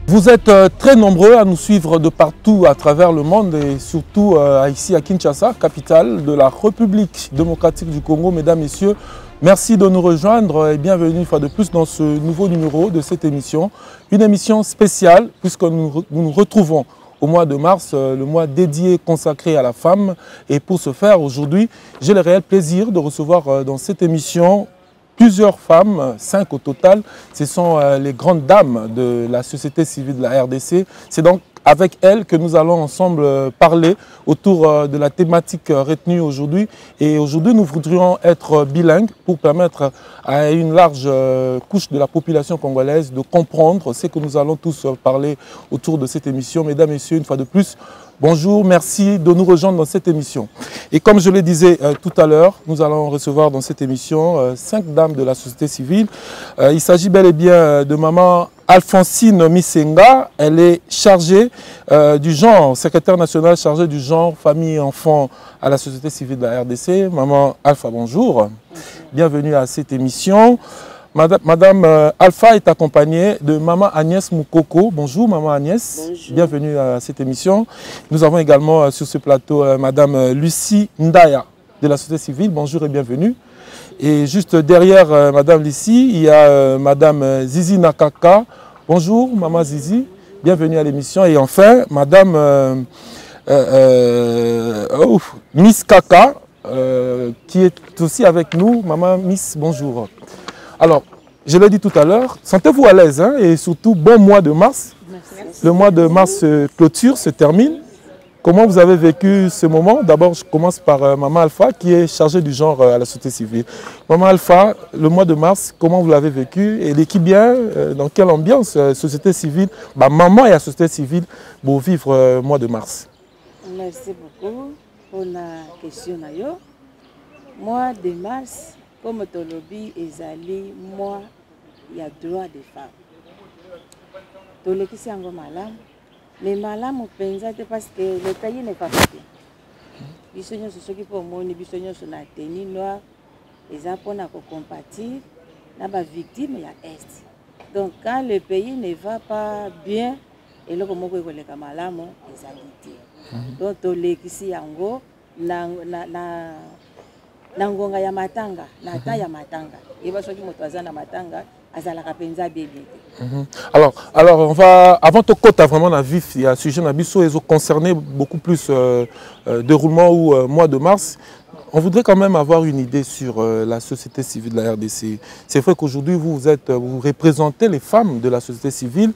Vous êtes très nombreux à nous suivre de partout à travers le monde et surtout ici à Kinshasa, capitale de la République démocratique du Congo. Mesdames, Messieurs, merci de nous rejoindre et bienvenue une fois de plus dans ce nouveau numéro de cette émission. Une émission spéciale puisque nous nous retrouvons au mois de mars, le mois dédié consacré à la femme. Et pour ce faire, aujourd'hui, j'ai le réel plaisir de recevoir dans cette émission plusieurs femmes, 5 au total. Ce sont les grandes dames de la société civile de la RDC. C'est donc avec elles que nous allons ensemble parler autour de la thématique retenue aujourd'hui. Et aujourd'hui, nous voudrions être bilingues pour permettre à une large couche de la population congolaise de comprendre ce que nous allons tous parler autour de cette émission. Mesdames, Messieurs, une fois de plus, bonjour, merci de nous rejoindre dans cette émission. Et comme je le disais tout à l'heure, nous allons recevoir dans cette émission 5 dames de la société civile. Il s'agit bel et bien de maman Alphonsine Misenga. Elle est chargée du genre, secrétaire nationale chargée du genre, famille et enfants à la société civile de la RDC. Maman Alpha, bonjour. Bienvenue à cette émission. Madame Alpha est accompagnée de Maman Agnès Moukoko. Bonjour Maman Agnès, bonjour. Bienvenue à cette émission. Nous avons également sur ce plateau Madame Lucie Ndaya de la société civile. Bonjour et bienvenue. Et juste derrière Madame Lucie, il y a Madame Zizi Nakaka. Bonjour Maman Zizi, bienvenue à l'émission. Et enfin Madame Miss Kaka qui est aussi avec nous. Maman Miss, bonjour. Alors, je l'ai dit tout à l'heure, sentez-vous à l'aise hein, et surtout bon mois de mars. Merci. Le mois de mars se clôture, se termine. Comment vous avez vécu ce moment? D'abord, je commence par Maman Alpha qui est chargée du genre à la société civile. Maman Alpha, le mois de mars, comment vous l'avez vécu? Et l'équipe bien, dans quelle ambiance société civile, maman et la société civile pour vivre le mois de mars? Merci beaucoup pour la question. Mois de mars, comme Tolobi et Zali, moi, il y a droit des femmes. Tolobi, c'est un malam. Mais malam, on pense parce que le pays n'est pas fait. Les gens ceux qui pour moi, les gens sont la tenue noire, les Japonais pour compatir, la victime il y a est. Donc quand le pays ne va pas bien, et là comme on peut le malam, les Zali. Donc Tolobi ici en gros, Nangonga ya matanga, nata ya matanga. Et va choisir motoza na matanga, azala kapenza bébé. Alors on va avant de côté vraiment la vif, il y a sujet nabiso et concerné beaucoup plus déroulement ou mois de mars. On voudrait quand même avoir une idée sur la société civile de la RDC. C'est vrai qu'aujourd'hui vous représentez les femmes de la société civile.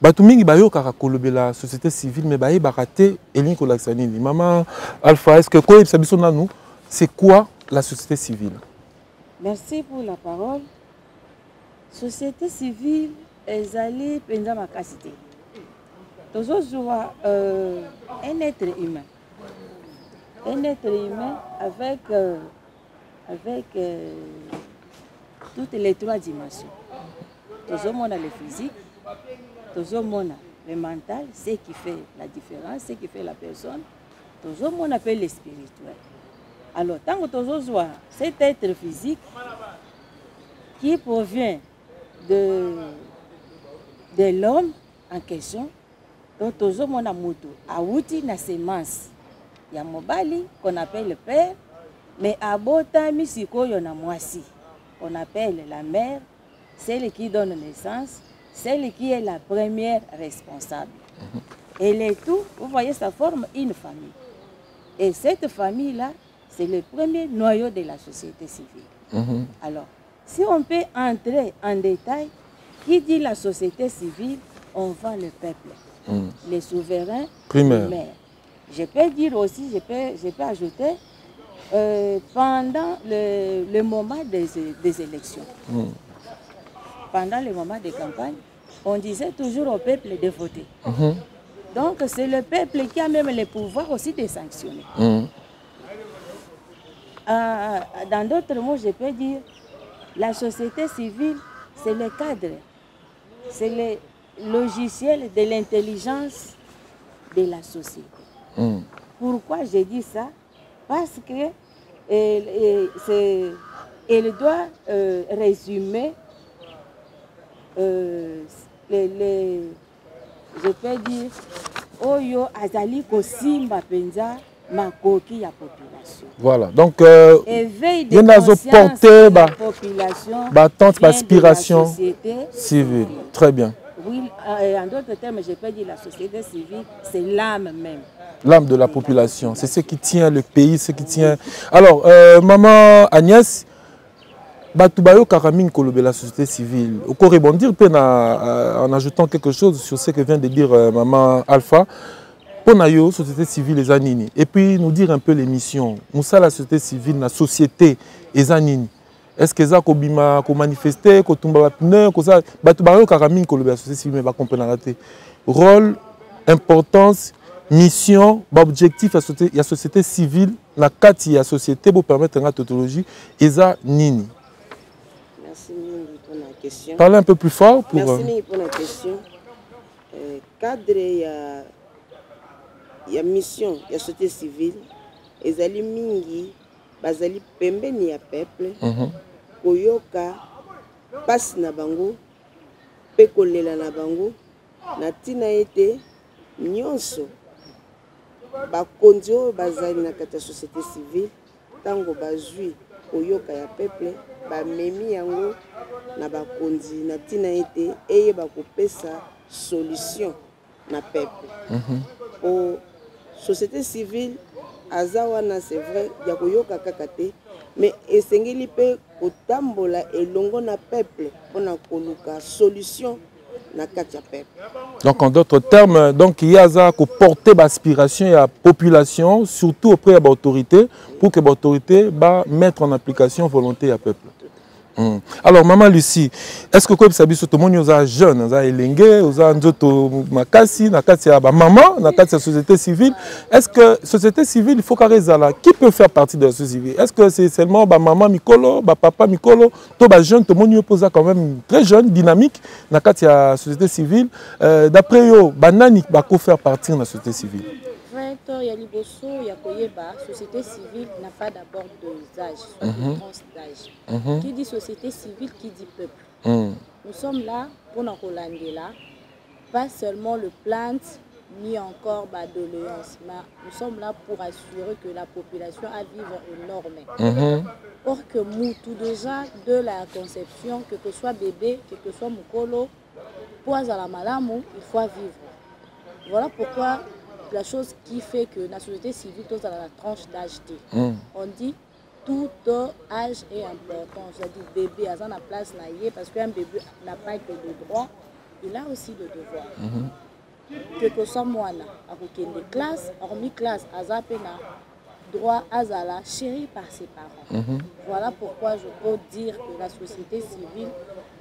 Batumingi bayo karakolobe la société civile mais baye baraté elin kolaksanini. Maman Alpha, est-ce que quoi sabiso na nous, c'est quoi la société civile? Merci pour la parole. Société civile, elle allait penser ma capacité. Toujours un être humain. Un être humain avec toutes les 3 dimensions. Toujours on a le physique, toujours on a le mental, ce qui fait la différence, ce qui fait la personne. Toujours on appelle le spirituel. Alors, tant que tu as cet être physique qui provient de l'homme en question, donc tu as mon amoto, a outi na semence. Il y a mobali qu'on appelle le père, mais à botami siko yon a moisi, qu'on appelle la mère, celle qui donne naissance, celle qui est la première responsable. Et le tout, vous voyez, ça forme une famille. Et cette famille-là, c'est le premier noyau de la société civile. Alors, si on peut entrer en détail, qui dit la société civile, on vend le peuple, les souverains primaires. Je peux dire aussi, je peux ajouter, pendant le moment des élections, pendant le moment des campagnes, on disait toujours au peuple de voter. Donc, c'est le peuple qui a même le pouvoir aussi de sanctionner. Dans d'autres mots, je peux dire, la société civile, c'est le cadre, c'est le logiciel de l'intelligence de la société. Pourquoi je dis ça? Parce que elle doit résumer je peux dire, Oyo Azali Kosimba Penza, Makoki ya population. Voilà, donc, éveil de conscience porter, de la population, aspiration civile. Très bien. Oui, en d'autres termes, je peux dire la société civile, c'est l'âme même. L'âme de la population, c'est ce qui tient le pays, ce qui tient... Alors, maman Agnès, Batubayo Karamine Kolobe, la société civile, on peut rebondir en ajoutant quelque chose sur ce que vient de dire maman Alpha. Pour la société civile les anini. Et puis nous dire un peu les missions. Nous ça la société civile, la société les anini. Est-ce que ça qu'on manifester, qu'on tombe à pneu, qu'on ça, Batubayo Karamine Kolobe, la société civile, va comprendre la rôle, importance, mission, objectif la société civile, la carte la société pour permettre une tautologie, eza nini. Merci pour la question. Parlez un peu plus fort pour. Merci pour la question. Cadre ya mission ya société civile, ezali mingi, bazali pembeni ya peuple, koyoka pasi na bango, pe kolela na bango, na tina ete nyonso bakonzi oyo bazali na kati ya société civile tango bazwi koyoka ya peuple bamemi yango na bakonzi na tina ete eyeba kopesa solution na peuple. O société civile aza wana c'est vrai ya koyoka kaka te, mais esengeli pe kotambola elongo na peuple mpona koluka solution na kati ya peuple. Donc en d'autres termes, donc il y a ça pour porter l'aspiration à la population, surtout auprès de l'autorité, pour que l'autorité va mettre en application volonté à peuple. Alors maman Lucie, est-ce que comme ça tout le monde est jeune, est élingué, makasi, nakati ya maman, nakati ya société civile, est-ce que société civile il faut carré là, qui peut faire partie de la société civile? Est-ce que c'est seulement maman Mikolo, papa Mikolo, tout le jeune, tout le monde est quand même très jeune, dynamique, nakati ya société civile. D'après eux, banani va faire partie de la société civile. Il y a Liboso, il y a Koyeba, société civile n'a pas d'abord deux âges, soit de tranche d'âge. Qui dit société civile, qui dit peuple. Nous sommes là pour nous relander là, pas seulement le plainte, ni encore doléance, mais nous sommes là pour assurer que la population a vivre aux normes. Or que nous, tout déjà, de la conception, que ce soit bébé, que ce soit Mukolo, pour la malamu, il faut vivre. Voilà pourquoi la chose qui fait que la société civile est dans la tranche d'âge T. On dit tout âge est important. C'est-à-dire bébé a la place parce qu'un bébé n'a pas que de droits, il a aussi de devoirs. Que soit moi à des classes, hormis classe, à droit à la chérie par ses parents. Voilà pourquoi je peux dire que la société civile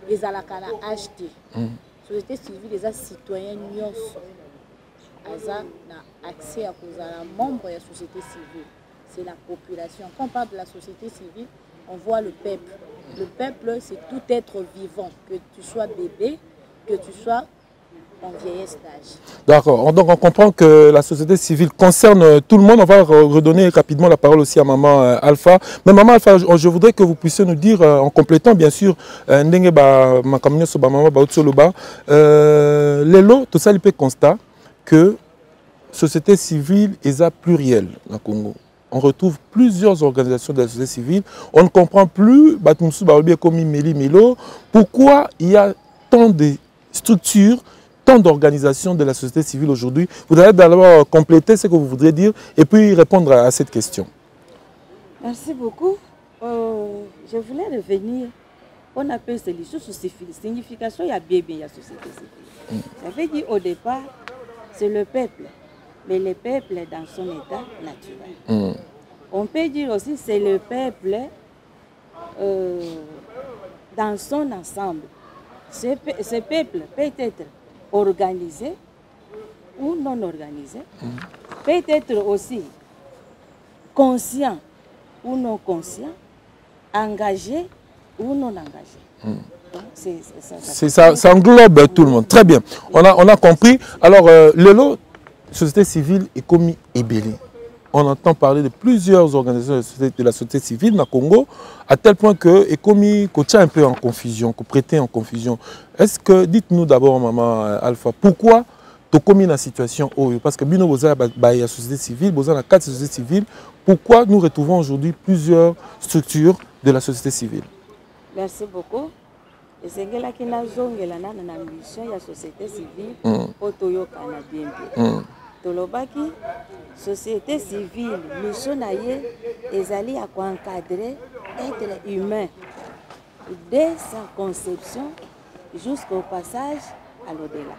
est à la acheté. La société civile est à citoyen Aza n'a accès à cause à membre de la société civile. C'est la population. Quand on parle de la société civile, on voit le peuple. Le peuple, c'est tout être vivant, que tu sois bébé, que tu sois en vieillesse d'âge. D'accord. Donc on comprend que la société civile concerne tout le monde. On va redonner rapidement la parole aussi à maman Alpha. Mais maman Alpha, je voudrais que vous puissiez nous dire, en complétant bien sûr, Lelo, tout ça, il peut constater que société civile est plurielle au Congo. On retrouve plusieurs organisations de la société civile. On ne comprend plus pourquoi il y a tant de structures, tant d'organisations de la société civile aujourd'hui. Vous allez d'abord compléter ce que vous voudrez dire et puis répondre à cette question. Merci beaucoup. Je voulais revenir. On appelle solution sur signification, il y a bien la société civile. Ça veut dire au départ, c'est le peuple, mais le peuple est dans son état naturel. On peut dire aussi c'est le peuple dans son ensemble. Ce peuple peut être organisé ou non organisé, peut être aussi conscient ou non conscient, engagé ou non engagé. Ça englobe tout le monde. Très bien. On a compris. Alors, Lelo, société civile est comme Ebélé. On entend parler de plusieurs organisations de la société civile dans le Congo, à tel point que Ekomi est un peu en confusion, prêté en confusion. Est-ce que, dites-nous d'abord, maman Alpha, pourquoi tokomi na situation oyo parce que bino boza ba ya société civile, boza na 4 sociétés civiles. Pourquoi nous retrouvons aujourd'hui plusieurs structures de la société civile? Merci beaucoup. Esengelaki nazongela na mission ya société civile otoyokana bien bien. Tolobaki société civile mission na ye ezali à encadrer être humain dès sa conception jusqu'au passage à l'au-delà.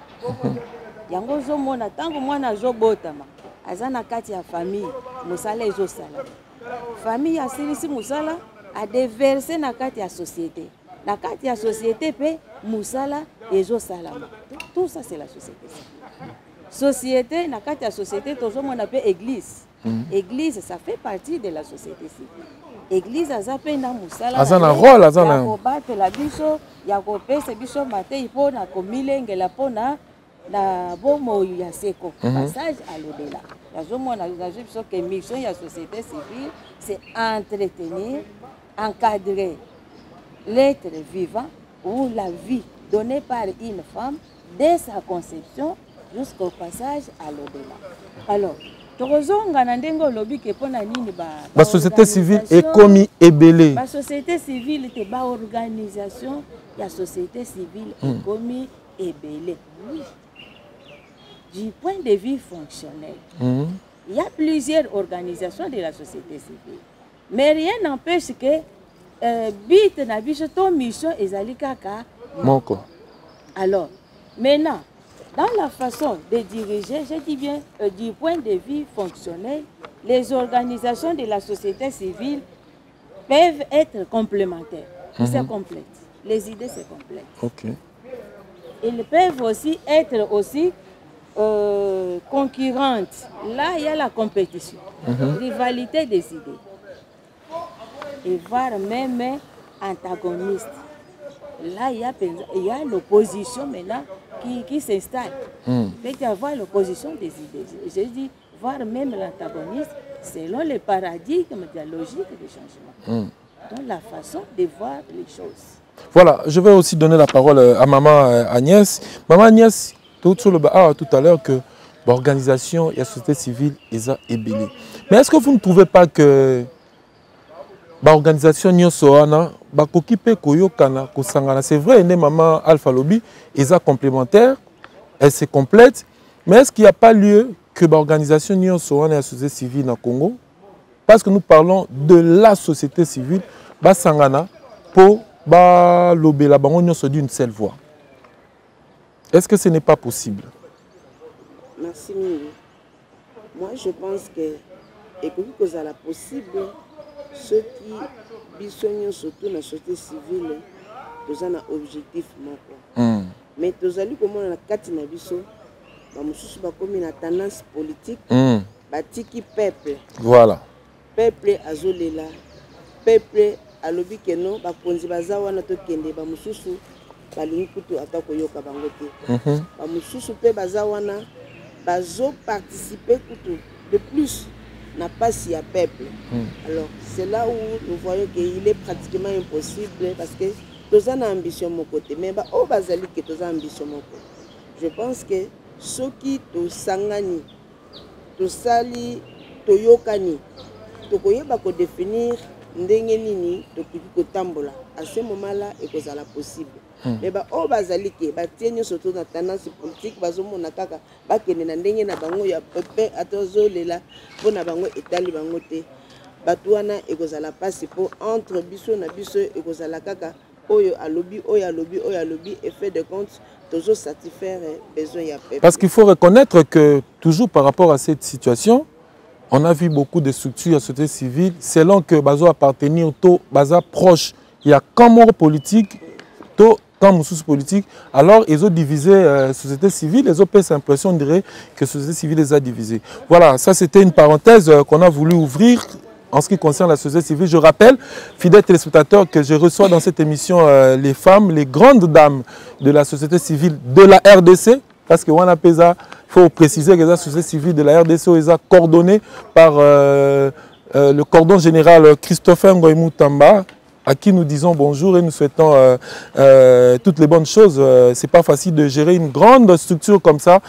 Yango zomona tango mwana azobotama aza na kati ya famille musala ezosala. Famille asilisi musala a déverser na kati ya société. Na kati ya société pe musala ezosalama. Tout ça c'est la société civile. Société na kati ya société tozomona pe église. Église ça fait partie de la société civile. Église azape na musala azana rôle azana ko battre la biso ya ko pesa biso matei pona ko milengela pona na bomo ya seko passage à l'au-delà. Yazomona biso que mission ya société civile c'est entretenir, encadrer l'être vivant ou la vie donnée par une femme dès sa conception jusqu'au passage à l'au-delà. Alors, tozonga na ndengo lobi ke pona nini ba société civile est commis ébélé. La société civile te ba organisation ya société civile est commis ébélé. Oui. Du point de vue fonctionnel, il y a plusieurs organisations de la société civile. Mais rien n'empêche que bit na biso to mission ezali kaka moko. Alors, maintenant, dans la façon de diriger, je dis bien du point de vue fonctionnel, les organisations de la société civile peuvent être complémentaires. C'est complète. Les idées, c'est complète. Okay. Ils peuvent aussi être aussi concurrentes. Là, il y a la compétition, rivalité des idées. Et voire même antagoniste. Là, il y a l'opposition maintenant qui s'installe. Il peut y avoir l'opposition des idées. Je dis, voire même l'antagoniste, selon les paradigmes dialogiques des changements. Donc, la façon de voir les choses. Voilà, je vais aussi donner la parole à maman Agnès. Maman Agnès, tout à l'heure que l'organisation et la société civile est ébélée. Mais est-ce que vous ne trouvez pas que l'organisation Nyosoana, c'est vrai, maman Alpha Lobby est complémentaire, elle se complète, mais est-ce qu'il n'y a pas lieu que l'organisation Nyosoana et la société civile au Congo, parce que nous parlons de la société civile, Basangana, pour Lobby la bango Nyoso d'une seule voix. Est-ce que ce n'est pas possible? Merci Mimi. Moi je pense que et ça la possible ceux qui bisogno surtout dans la société civile tous un objectif moko. Mais tous allons comment la carte na biso ba mususu ba comme une tendance politique batiki peuple. Voilà. Peuple azolela. Peuple alobi que non ba konzi baza wana to kende ba mususu balingi kutu atako yoka bango te. Ba mususu pe baza wana bazo participer kutu de plus n'a pas si à peuple. Alors c'est là où nous voyons qu'il est pratiquement impossible parce que tous en ambition mon côté mais bah au basali que tous en ambition mon côté. Je pense que ceux qui to sangani to sali to yokani to koyeba ko définir ndenge nini to kiki tambola à ce moment-là et que ça la possible. Mais bah au basali que bah tiens surtout dans tendance politique bazomona kaka ba kene na ndenge na bango ya pepe atozo lela pona bango etali bango te batuana et que ça la passe pour entre biso na biso et que ça la kaka oyo alobi et fait de compte toujours satisfaire besoin ya pepe. Parce qu'il faut reconnaître que toujours par rapport à cette situation, on a vu beaucoup de structures à société civile selon que bazo appartenir to baza proche il y a comme politique to comme politique, alors ils ont divisé la société civile, ils ont fait l'impression on dirait que la société civile les a divisés. Voilà, ça c'était une parenthèse qu'on a voulu ouvrir en ce qui concerne la société civile. Je rappelle, fidèles téléspectateurs, que je reçois dans cette émission les femmes, les grandes dames de la société civile de la RDC, parce que Wana Pesa, il faut préciser que la société civile de la RDC est coordonnée par le cordon général Christopher Ngoïmou Tamba, à qui nous disons bonjour et nous souhaitons toutes les bonnes choses. C'est pas facile de gérer une grande structure comme ça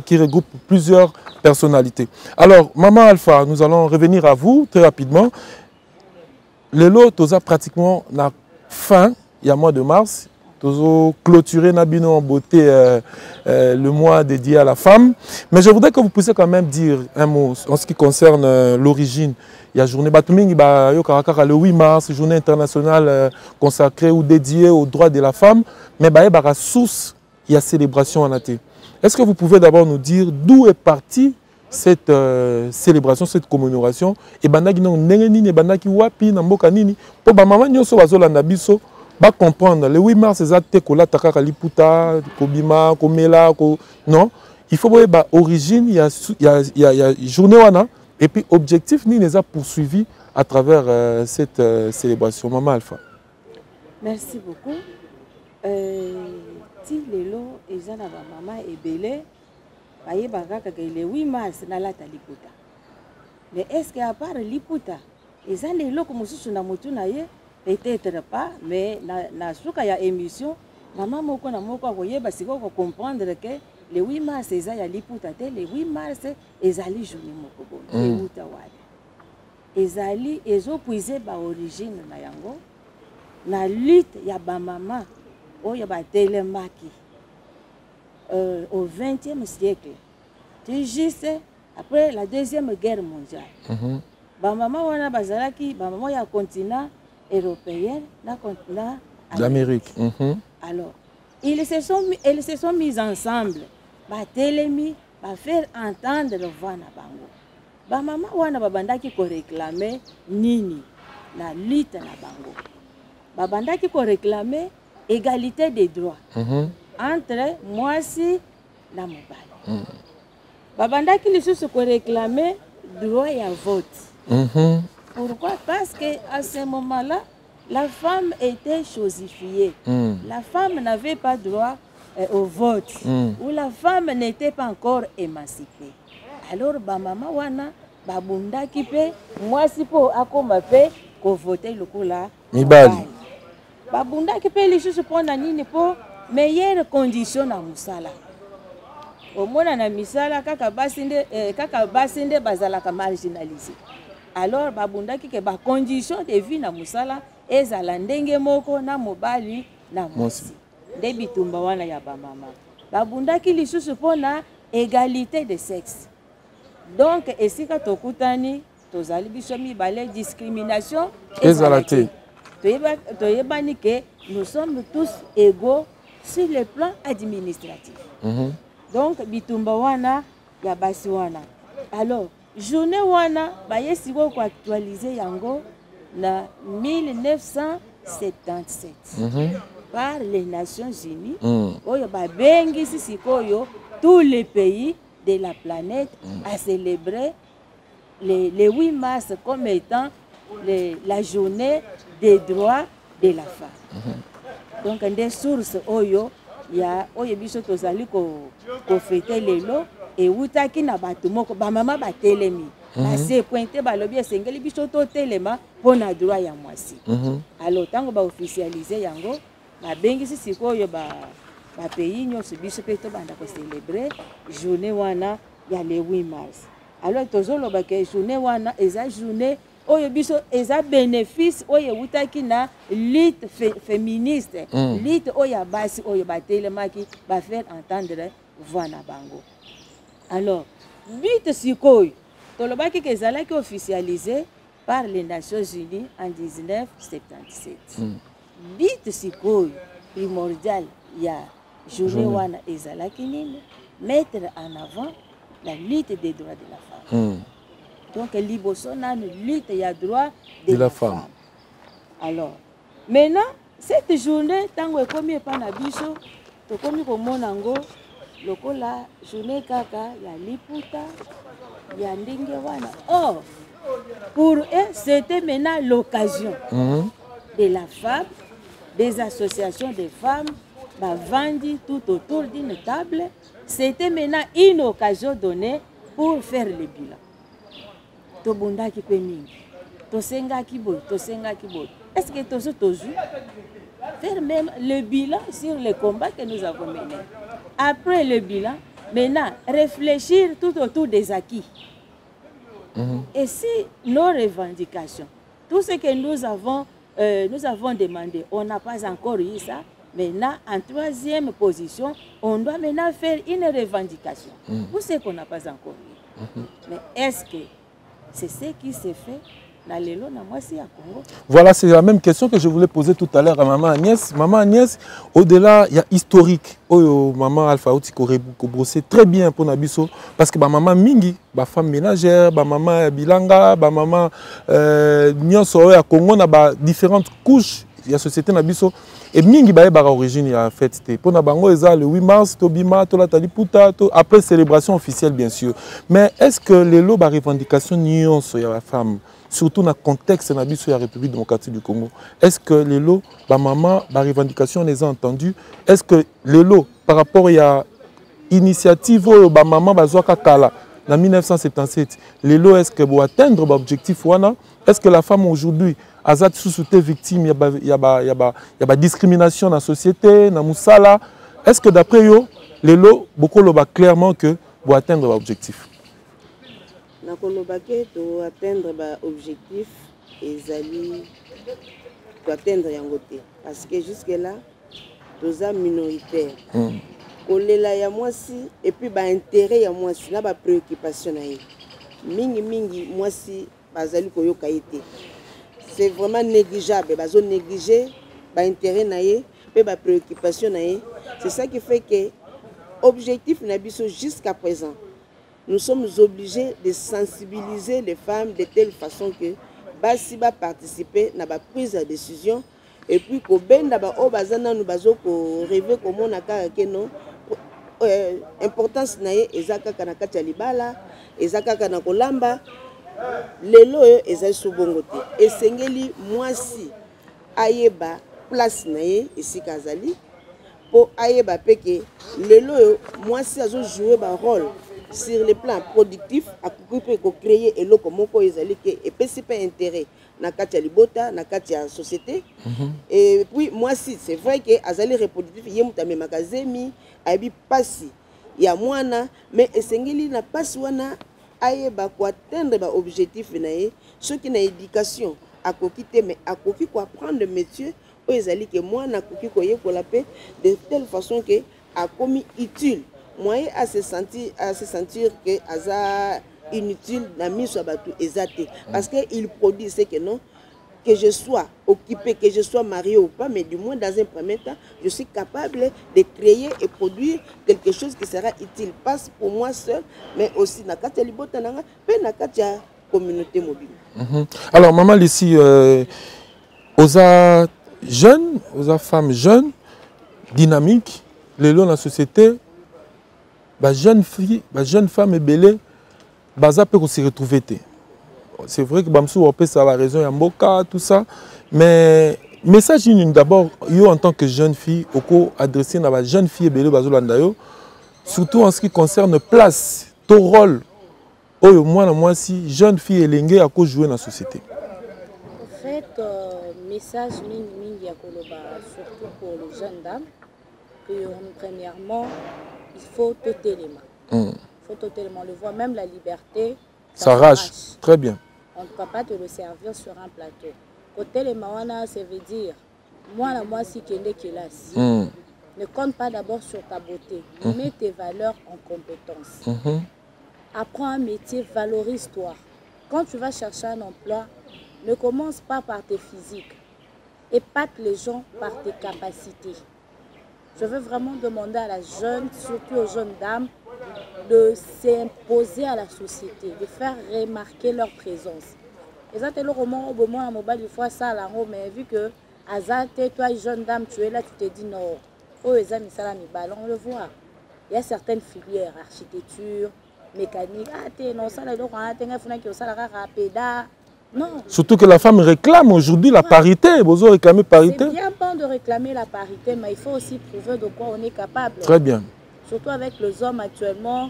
qui regroupe plusieurs personnalités. Alors, Maman Alpha, nous allons revenir à vous très rapidement. Le lot, tu as pratiquement la fin, il y a mois de mars. Toujours clôturer Nabino en beauté le mois dédié à la femme. Mais je voudrais que vous puissiez quand même dire un mot en ce qui concerne l'origine. Il y a journée Batuming, le 8 mars, journée internationale consacrée ou dédiée aux droits de la femme. Mais il y a source, il y a célébration en athée. Est-ce que vous pouvez d'abord nous dire d'où est partie cette célébration, cette commémoration? Et bandaki non nengeni, bandaki wapi, namboka nini. Pour maman nyoso bazolanda biso. Ba comprendre le 8 mars c'est kola takaka liputa kobima komela ko non, il faut voir origine, il y a journée wana et puis objectif ni les a poursuivi à travers cette célébration. Maman Alpha. Merci beaucoup. Ti lelo ezana ba mama ebele baye bakaka ke le 8 mars na lata liputa. Mais est-ce que à part liputa ezana lelo ko mususu na mutu na ye? Peut-être pas, mais na souka ya émission, maman moko na moko akoyeba siko comprendre que le 8 mars eza ya liputa te, le 8 mars ezali journée moko boye euta wale. Ezali ezopuize ba origine na yango na lutte ya ba mama oyo ba telemaki au 20e siècle. C'est juste après la deuxième guerre mondiale. Ba mama wana bazalaki ba mama ya continent européenne, na continent d'Amérique. Alors, ils se sont mis ensemble, ba telemi, ba faire entendre le voix na bango. Ba mama wana babandaki ko réclamer nini la lutte na bango. Babandaki ko réclamer égalité des droits entre mwasi na mobali. Babandaki lisusu ko réclamer droit ya vote. Pourquoi? Parce qu'à ce moment-là, la femme était chosifiée. La femme n'avait pas droit au vote. Ou la femme n'était pas encore émancipée. Alors, maman wana, babunda kipe, moi si po akoma pe, ko voter le coup là. Mibali. Babunda kipe les choses pour nani po meilleure condition na musala. Au moins na misala kaka basinde bazalaka marginalisé. Alors babundaki ke ba condition de vie na musala ezala ndenge moko na mobali na mwasi nde bitumba wana ya ba mama babundaki lisusu pona égalité de sexe. Donc esika tokutani tozali biso mibale discrimination ezala te. Toyebani ke nous sommes tous égaux sur le plan administratif. Donc bitumba wana ya basi wana. Alors journée wana bayesi ko actualiser yango na 1977 par les Nations Unies. Oyo babengi sikoyo tous les pays de la planète à célébrer le 8 mars comme étant la journée des droits de la femme. Donc des sources oyo ya oyo biso tozali ko fêter lelo et utaki na batu moko ba mama ba telemi ba se pointer ba lobi esengeli biso to telema pona droit ya mwasi. Alors tango ba officialiser yango ba bengi sikoyo ba pays nyonso biso pe to banda ko célébrer journée wana ya le 8 mars. Alors tozolo ba ke journée wana eza journée oyo biso eza bénéfice oyo utaki na lutte féministe, lutte oyo basi oyo batelemaki ba faire entendre voix na bango. Alors lutte sikoyo tolobaki ke ezalaki officialisé par les Nations Unies en 1977. Lutte sikoyo primordial ya journée wana ezalaki nini mettre en avant la lutte des droits de la femme. Donc, liboso na lutte ya droit de la femme. Alors, maintenant, cette journée, tango ekomi pa na biso, tokomi komona ngo lokola journée kaka ya liputa ya ndenge wana. Or, pour eux, c'était maintenant l'occasion de la femme, des associations de femmes, vendi tout autour d'une table. C'était maintenant une occasion donnée pour faire le bilan. Tobundaki pe mingi tosenga kiboy. Est-ce que toujours faire même le bilan sur les combats que nous avons menés. Après le bilan, maintenant, réfléchir tout autour des acquis. Et si nos revendications, tout ce que nous avons demandé, on n'a pas encore eu ça, maintenant, en troisième position, on doit maintenant faire une revendication pour ce qu'on n'a pas encore eu. Mais est-ce que c'est ce qui s'est fait? Voilà, c'est la même question que je voulais poser tout à l'heure à Maman Agnès. Maman Agnès, au-delà, il y a historique. Maman Alpha Outi bossé très bien pour Nabiso. Parce que Maman Mingi, femme ménagère, Maman Bilanga, Maman Nyonso, à Congo, on a différentes couches de la société Nabiso. Et Mingi ba origine en fait pour na bango le 8 mars tobima to la taliputa après célébration officielle bien sûr. Mais est-ce que les lots ba revendication nyonso ya la femme surtout dans le contexte de la République démocratique du Congo, est-ce que les lots, maman, la revendication, on les a entendus? Est-ce que les lots, par rapport à l'initiative, maman, en 1977, les lots, est-ce que pour atteindre l'objectif, est-ce que la femme aujourd'hui, a été victime, il y a discrimination dans la société, dans Moussala? Est-ce que d'après eux, les lots, beaucoup le clairement que pour atteindre l'objectif? Pour atteindre l'objectif, ils atteindre yangote. Parce que jusque-là, nous sommes minoritaires. Kolela ya mwasi et puis intérêt ya mwasi na préoccupation na ye. Mingi mwasi bazali koyoka ite. C'est vraiment négligeable, bazo négliger intérêt na ye pe préoccupation na ye. C'est ça qui fait que objectif na biso jusqu'à présent. Nous sommes obligés de sensibiliser les femmes de telle façon que basi ba participer na ba prise de décision et puis ko benda ba o bazana nous bazo ko rêver comme on a ka non importance na ye ezaka kana kati ya libala ezaka kana kolamba lelo ezali sobongote esengeli mwasi ayeba place na ye esika azali po ayeba peke lelo mwasi azo jouer ba rôle sur le plan productif, à créer et l'eau comme et pas intérêt na katia libota na katia société. Et puis moi si c'est vrai que azali reproductif yemutame makazemi aibi pasi ya mwana mais esengeli na pasi wana ayeba ko atteindre ba objectif na ye ceux qui na éducation akokite mais akoki ko apprendre métier o ezali que mwana akoki ko yekola pe de telle façon que a commis utile moyen à se sentir que aza inutile na miso batu ezate parce que il produit ce que non que je sois occupé, que je sois marié ou pas, mais du moins dans un premier temps je suis capable de créer et produire quelque chose qui sera utile pas pour moi seul mais aussi na katia libota nanga pe na katia communauté mobile. Alors maman ici aux jeunes, aux femmes jeunes dynamiques les lots dans la société. Jeune fille, jeune femme est belle, baza peut se retrouver. C'est vrai que Bamsou a ça la raison, il y a Mboka, tout ça. Mais message d'abord, en tant que jeune fille, au adressé à la jeune fille belle bazolandayo, surtout en ce qui concerne place, ton rôle. Moi si jeune fille est linguée à cause jouer dans la société. En fait, message mingi à Koloba, surtout pour les jeunes dames, que premièrement il faut totalement. Il faut totalement. On le voit, même la liberté. Ça arrache. Très bien. On ne peut pas te le servir sur un plateau. Côté les mawana, ça veut dire, moi si kende kelasi, ne compte pas d'abord sur ta beauté. Mets tes valeurs en compétence. Apprends un métier, valorise-toi. Quand tu vas chercher un emploi, ne commence pas par tes physiques. Épate les gens par tes capacités. Je veux vraiment demander à la jeune, surtout aux jeunes dames, de s'imposer à la société, de faire remarquer leur présence. Et ça, c'est le roman au moment à mobile, il faut ça là, mais vu que Azate, toi, jeune dame, tu es là, tu te dis non. Oh, les amis, ça là, on le voit. Il y a certaines filières, architecture, mécanique. Ah, non, ça là, donc on a qui ça là, rapida. Non. Surtout que la femme réclame aujourd'hui la parité. Vous avez réclamé parité. C'est bien bon de réclamer la parité, mais il faut aussi prouver de quoi on est capable. Très bien. Surtout avec les hommes actuellement,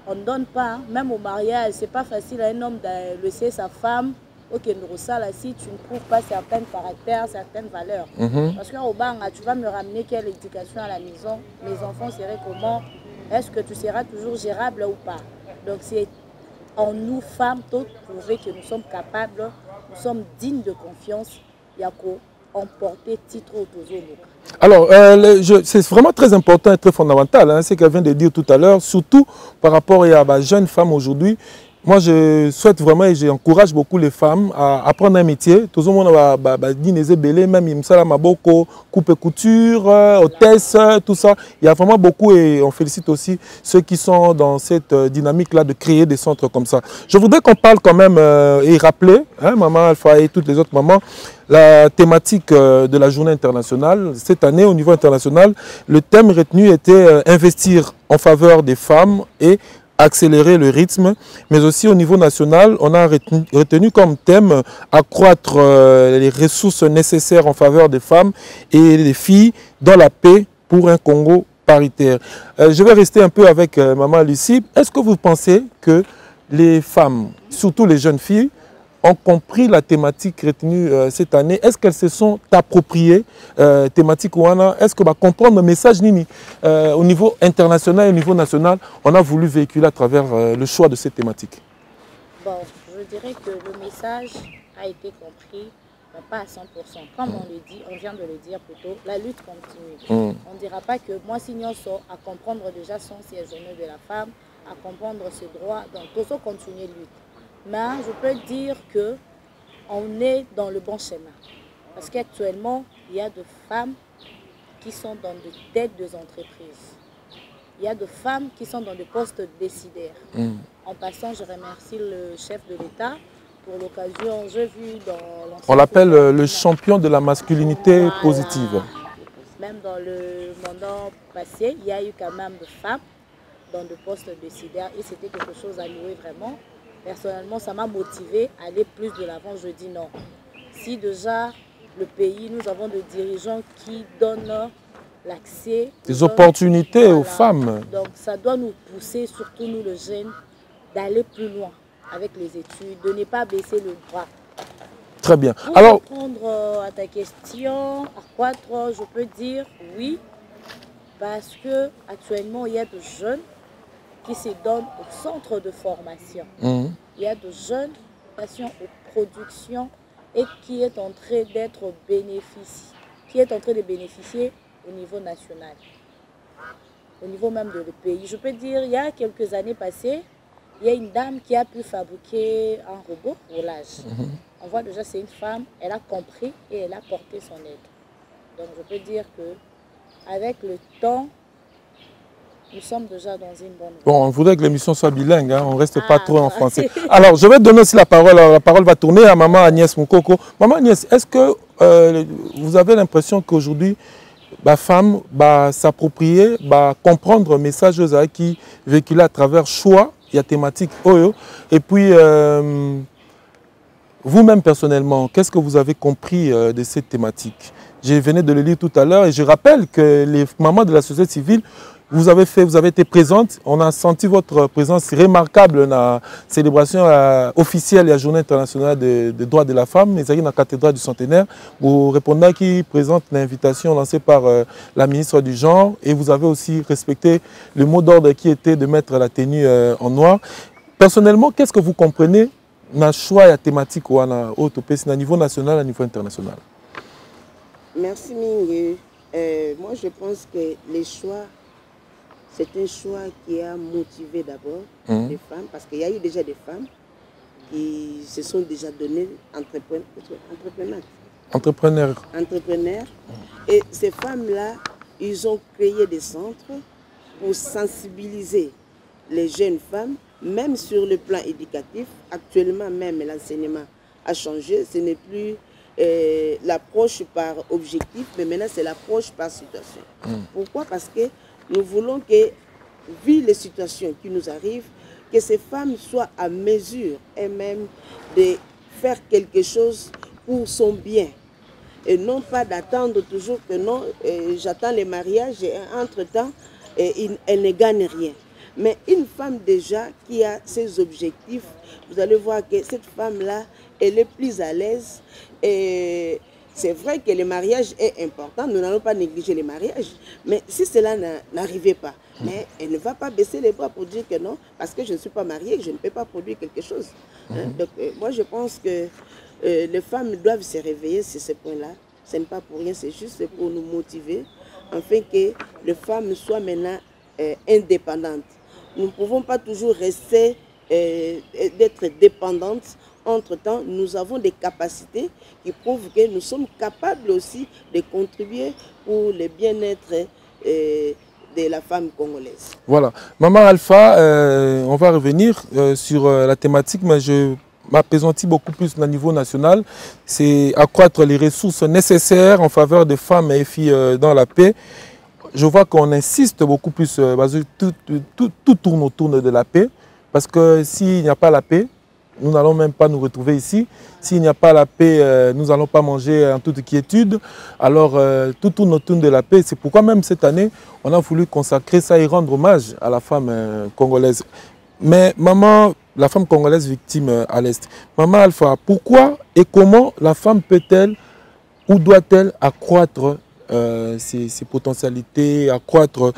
on ne donne pas, même au mariage, c'est pas facile à un homme de laisser sa femme ok, là, si tu ne trouves pas certains caractères, certaines valeurs. Parce qu'au Banga, tu vas me ramener quelle éducation à la maison, mes enfants seraient comment, est-ce que tu seras toujours gérable ou pas? Donc c'est en nous, femmes, toutes prouver que nous sommes capables, nous sommes dignes de confiance, Yako, emporter titre au Tozo. Alors, c'est vraiment très important et très fondamental, hein, ce qu'elle vient de dire tout à l'heure, surtout par rapport à la jeune femme aujourd'hui. Moi, je souhaite vraiment et j'encourage beaucoup les femmes à apprendre un métier. Tout le monde va dire même Imsala Maboko, coupe et couture, hôtesse, tout ça. Il y a vraiment beaucoup et on félicite aussi ceux qui sont dans cette dynamique-là de créer des centres comme ça. Je voudrais qu'on parle quand même et rappeler, hein, Maman Alpha et toutes les autres mamans, la thématique de la journée internationale. Cette année, au niveau international, le thème retenu était investir en faveur des femmes et accélérer le rythme, mais aussi au niveau national, on a retenu comme thème accroître les ressources nécessaires en faveur des femmes et des filles dans la paix pour un Congo paritaire. Je vais rester un peu avec Maman Lucie. Est-ce que vous pensez que les femmes, surtout les jeunes filles, ont compris la thématique retenue cette année? Est-ce qu'elles se sont appropriées thématique Ouana? Est-ce que comprendre le message Nini au niveau international et au niveau national, on a voulu véhiculer à travers le choix de cette thématique? Bon, je dirais que le message a été compris, mais pas à 100%. Comme on le dit, on vient de le dire plus tôt, la lutte continue. On ne dira pas que moi, si nous sommes à comprendre déjà son siège de la femme, à comprendre ses droits, donc tout ça continue de lutte. Mais je peux dire qu'on est dans le bon schéma. Parce qu'actuellement, il y a des femmes qui sont dans des têtes des entreprises. Il y a des femmes qui sont dans des postes décideurs. En passant, je remercie le chef de l'État pour l'occasion. J'ai vu dans l'ancien... On l'appelle le champion de la masculinité positive. Même dans le mandat passé, il y a eu quand même des femmes dans des postes décideurs. Et c'était quelque chose à louer vraiment. Personnellement, ça m'a motivé à aller plus de l'avant. Je dis non. Si déjà le pays, nous avons des dirigeants qui donnent l'accès, des opportunités aux femmes. Donc ça doit nous pousser, surtout nous les jeunes, d'aller plus loin avec les études, de ne pas baisser le bras. Très bien. Pour alors répondre à ta question, accroître, je peux dire oui, parce que actuellement il y a des jeunes qui se donnent au centre de formation. Il y a de jeunes passions aux productions et qui est en train d'être de bénéficier au niveau national, au niveau même de le pays. Je peux dire, il y a quelques années passées, il y a une dame qui a pu fabriquer un robot roulage. On voit déjà, c'est une femme, elle a compris et elle a porté son aide. Donc je peux dire que avec le temps, nous sommes déjà dans une bonne voie. Bon, on voudrait que l'émission soit bilingue, hein? On ne reste pas trop en français. Alors, je vais donner aussi la parole. La parole va tourner à Maman Agnès Moukoko. Maman Agnès, est-ce que vous avez l'impression qu'aujourd'hui, la femme va s'approprier, va comprendre le message qui véhicule à travers choix, il y a thématique Oyo, et puis vous-même personnellement, qu'est-ce que vous avez compris de cette thématique? Je venais de le lire tout à l'heure et je rappelle que les mamans de la société civile, vous avez été présente, on a senti votre présence remarquable dans la célébration officielle de la Journée internationale des droits de la femme, mais dans la cathédrale du centenaire. Vous répondez qui présente l'invitation lancée par la ministre du Genre et vous avez aussi respecté le mot d'ordre qui était de mettre la tenue en noir. Personnellement, qu'est-ce que vous comprenez dans le choix et la thématique au niveau national et au niveau international? Merci Mingue. Moi je pense que les choix, c'est un choix qui a motivé d'abord les femmes, parce qu'il y a eu déjà des femmes qui se sont déjà données entrepreneurs. Et ces femmes-là, ils ont créé des centres pour sensibiliser les jeunes femmes, même sur le plan éducatif. Actuellement même, l'enseignement a changé. Ce n'est plus l'approche par objectif, mais maintenant c'est l'approche par situation. Pourquoi? Parce que nous voulons que, vu les situations qui nous arrivent, que ces femmes soient à mesure elles-mêmes de faire quelque chose pour son bien. Et non pas d'attendre toujours que non, j'attends le mariage et entre-temps, elle ne gagne rien. Mais une femme déjà qui a ses objectifs, vous allez voir que cette femme-là, elle est plus à l'aise. Et c'est vrai que le mariage est important, nous n'allons pas négliger le mariage, mais si cela n'arrivait pas, mais elle ne va pas baisser les bras pour dire que non, parce que je ne suis pas mariée, je ne peux pas produire quelque chose. Hein? Donc moi je pense que les femmes doivent se réveiller sur ce point-là. Ce n'est pas pour rien, c'est juste pour nous motiver, afin que les femmes soient maintenant indépendantes. Nous ne pouvons pas toujours rester d'être dépendantes. Entre-temps, nous avons des capacités qui prouvent que nous sommes capables aussi de contribuer pour le bien-être de la femme congolaise. Voilà. Maman Alpha, on va revenir sur la thématique, mais je m'appesantis beaucoup plus au niveau national. C'est accroître les ressources nécessaires en faveur des femmes et filles dans la paix. Je vois qu'on insiste beaucoup plus, tout tourne autour de la paix, parce que s'il n'y a pas la paix, nous n'allons même pas nous retrouver ici. S'il n'y a pas la paix, nous n'allons pas manger en toute quiétude. Alors, tout tourne autour de la paix. C'est pourquoi même cette année, on a voulu consacrer ça et rendre hommage à la femme congolaise. Mais maman, la femme congolaise victime à l'Est. Maman Alpha, pourquoi et comment la femme peut-elle ou doit-elle accroître ses potentialités, accroître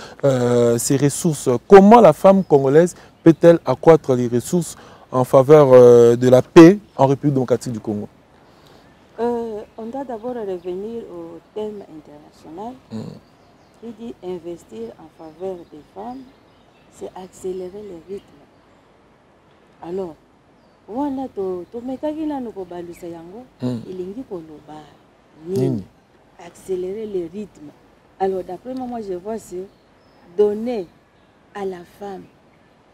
ses ressources? Comment la femme congolaise peut-elle accroître les ressources en faveur de la paix en République démocratique du Congo? On doit d'abord revenir au thème international qui dit investir en faveur des femmes, c'est accélérer le rythme. Alors, wana to mekaki nanu ko balusa yango, ilingi ko loba nini, accélérer le rythme. Alors, d'après moi, je vois c'est donner à la femme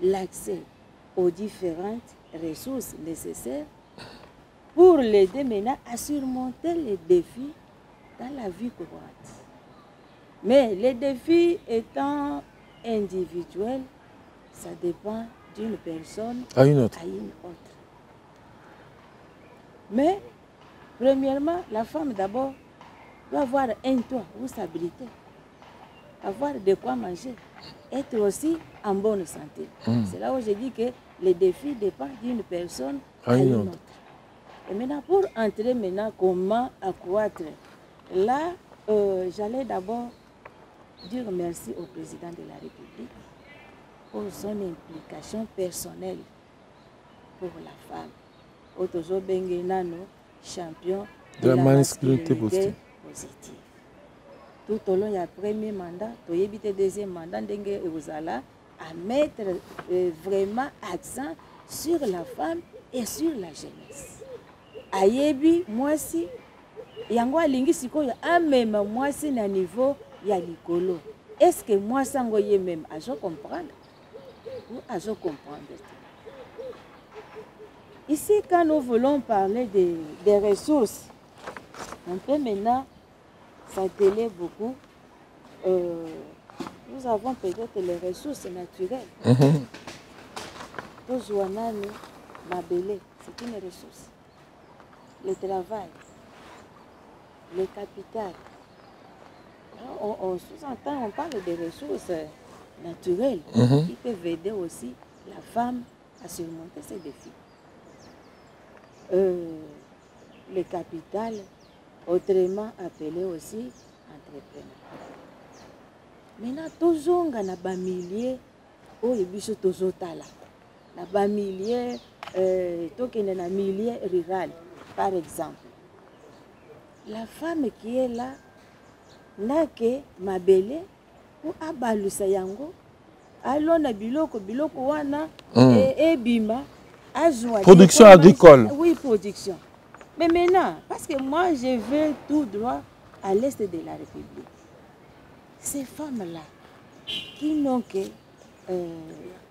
l'accès aux différentes ressources nécessaires pour l'aider maintenant à surmonter les défis dans la vie courante. Mais les défis étant individuels, ça dépend d'une personne à une autre. Mais, premièrement, la femme d'abord doit avoir un toit ou stabilité, avoir de quoi manger, être aussi en bonne santé. C'est là où je dis que les défis dépendent d'une personne à une autre. Et maintenant, pour entrer maintenant, comment accroître? Là, j'allais d'abord dire merci au président de la République pour son implication personnelle pour la femme. Otozo Bengenano, champion de la masculinité positive. Tout au long du premier mandat, tu as le deuxième mandat, vous allez à mettre vraiment accent sur la femme et sur la jeunesse. Ayebi, moi si, yango alingi sikoyo amema moi si na niveau ya likolo. Est-ce que moi sango ye même à je comprendre ou à je comprendre? Ici, quand nous voulons parler des ressources, on peut maintenant s'atteler beaucoup. Nous avons peut-être les ressources naturelles. Tozouanani, Mabélé, c'est une ressource. Le travail, le capital. On sous-entend, on parle des ressources naturelles qui peuvent aider aussi la femme à surmonter ses défis. Le capital, autrement appelé aussi entrepreneur. Maintenant, toujours on a des milliers, oh les bijoux toujours là, na milliers, tokene na milliers rural, par exemple. La femme qui est là, n'a que mabele ou abalusa yango, alona biloko wana et bima. Production agricole. Oui, production. Mais maintenant, parce que moi, je vais tout droit à l'est de la République. Ces femmes-là, qui n'ont que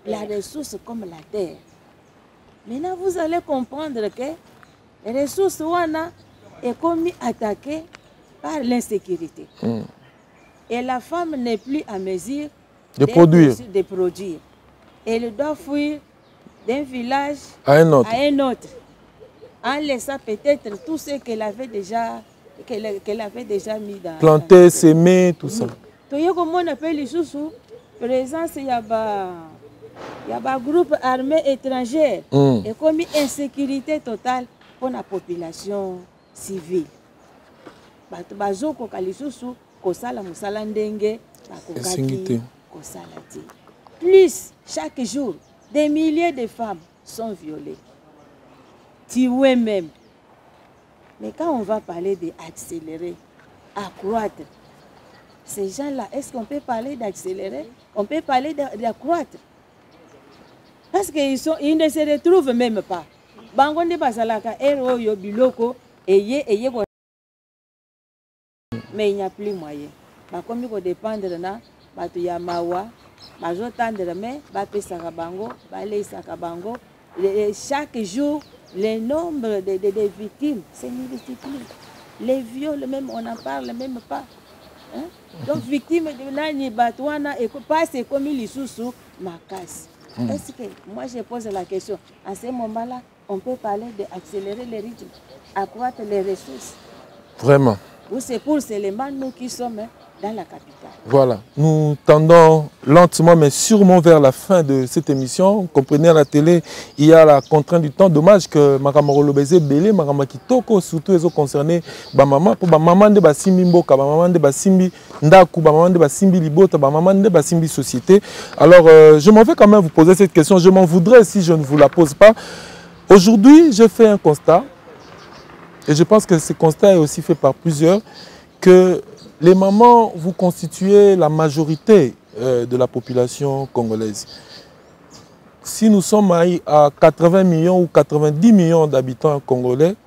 la ressource comme la terre. Maintenant, vous allez comprendre que les ressources wana est comme attaquées par l'insécurité. Et la femme n'est plus à mesure de produire. Elle doit fuir d'un village à un autre, en laissant peut-être tout ce qu'elle avait déjà mis dans... Planter, s'aimer, tout ça. Comment on appelle les sous présence, il y a un groupe armé étranger. Et comme insécurité totale, pour la population civile. Bato bazokoka lisusu kosala musala ndenge bakokaki kosala te. Plus, chaque jour, des milliers de femmes sont violées, tuées même. Mais quand on va parler d'accélérer, accroître, ces gens-là, est-ce qu'on peut parler d'accélérer? On peut parler d'accroître. Parce qu'ils ne se retrouvent même pas. Bangonde basalaka ero yo biloko eye mais il n'y a plus moyen. Comme il faut dépendre na batu ya mawa, bazo tendre mais ba pesaka bango, ba leisaka bango. Chaque jour, le nombre de victimes, c'est multiplie. Les viols même, on n'en parle même pas. Hein? Donc victime de nani batouana et pas c'est comme il sous ma casse. Est-ce que moi je pose la question, à ce moment-là, on peut parler d'accélérer les rythmes, accroître les ressources? Vraiment. Ou c'est pour seulement nous qui sommes dans la capitale. Voilà, nous tendons lentement mais sûrement vers la fin de cette émission. Vous comprenez, à la télé, il y a la contrainte du temps. Dommage que Makamaro Lobezé Belé, Makama Kitoko, surtout les autres concernés, maman, pour maman de Basimbi Mboka, maman de Basimbi Ndaku, maman de Basimbi Libota, maman de Basimbi Société. Alors, je m'en vais quand même vous poser cette question. Je m'en voudrais si je ne vous la pose pas. Aujourd'hui, je fais un constat, et je pense que ce constat est aussi fait par plusieurs, que les mamans, vous constituez la majorité de la population congolaise. Si nous sommes à 80 millions ou 90 millions d'habitants congolais,